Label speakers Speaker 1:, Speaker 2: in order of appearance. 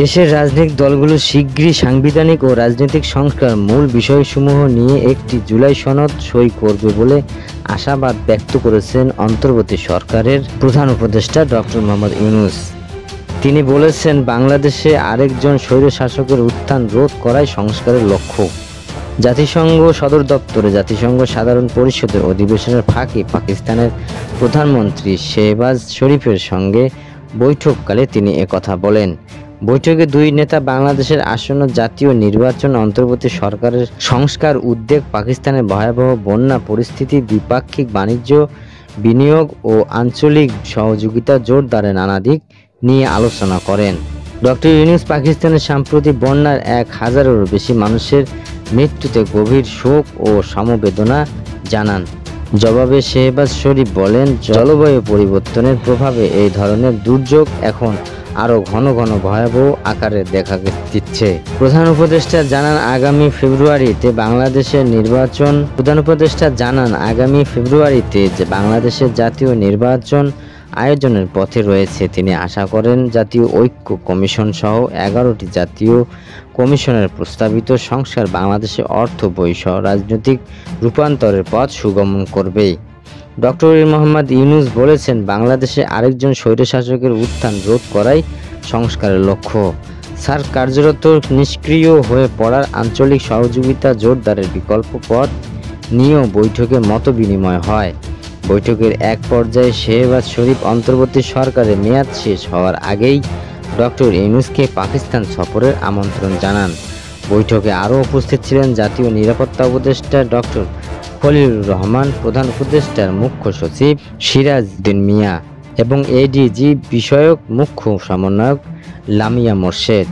Speaker 1: দেশের রাজনৈতিক দলগুলো শিগগিরই সাংবিধানিক ও রাজনৈতিক সংস্কার মূল বিষয়সমূহ নিয়ে একটি জুলাই সনদ সই করবে বলে আশাবাদ ব্যক্ত করেছেন অন্তর্বর্তী সরকারের প্রধান উপদেষ্টা ডক্টর মোহাম্মদ ইউনূস। তিনি বলেছেন, বাংলাদেশে আরেকজন স্বৈরশাসকের উত্থান রোধ করাই সংস্কারের লক্ষ্য। জাতিসংঘ সদর দপ্তরে জাতিসংঘ সাধারণ পরিষদের অধিবেশনের ফাঁকে পাকিস্তানের প্রধানমন্ত্রী শেহবাজ শরীফের সঙ্গে বৈঠককালে তিনি একথা বলেন। বৈঠকে দুই নেতা বাংলাদেশের আসন্ন জাতীয় নির্বাচন, অন্তর্বর্তী সরকারের সংস্কার উদ্যোগ, পাকিস্তানের ভয়াবহ বন্যা পরিস্থিতি, দ্বিপাক্ষিক বাণিজ্য, বিনিয়োগ ও আঞ্চলিক সহযোগিতা জোরদারের নানা দিক নিয়ে আলোচনা করেন। ডক্টর ইউনূস পাকিস্তানের সাম্প্রতিক বন্যার 1000-এরও বেশি মানুষের মৃত্যুতে গভীর শোক ও সমবেদনা জানান। জবাবে শেহবাজ শরীফ বলেন, জলবায়ু পরিবর্তনের প্রভাবে এই ধরনের দুর্যোগ এখন আরও ঘন ঘন ভয়াবহ আকারে দেখা দিচ্ছে। প্রধান উপদেষ্টা জানান, আগামী ফেব্রুয়ারিতে বাংলাদেশের জাতীয় নির্বাচন আয়োজনের পথে রয়েছে। তিনি আশা করেন, জাতীয় ঐক্য কমিশন সহ 11টি জাতীয় কমিশনের প্রস্তাবিত সংস্কার বাংলাদেশে অর্থ বৈষম্য রাজনৈতিক রূপান্তরের পথ সুগম করবে। ডক্টর মোহাম্মদ ইউনূস বলেছেন, বাংলাদেশে আরেকজন স্বৈরশাসকের উত্থান রোধ করাই সংস্কারের লক্ষ্য। সার্ক কার্যরত নিষ্ক্রিয় হয়ে পড়ার আঞ্চলিক সহযোগিতা জোরদারের বিকল্প পথ নিয়েও বৈঠকে মতবিনিময় হয়। বৈঠকের এক পর্যায়ে শেহবাজ শরীফ অন্তর্বর্তী সরকারের মেয়াদ শেষ হওয়ার আগেই ডক্টর ইউনূসকে পাকিস্তান সফরের আমন্ত্রণ জানান। বৈঠকে আরও উপস্থিত ছিলেন জাতীয় নিরাপত্তা উপদেষ্টা ডক্টর খলিলুর রহমান, প্রধান উপদেষ্টার মুখ্য সচিব সিরাজ উদ্দিন মিয়া এবং এডিজি বিষয়ক মুখ্য সমন্বয়ক লামিয়া মোর্শেদ।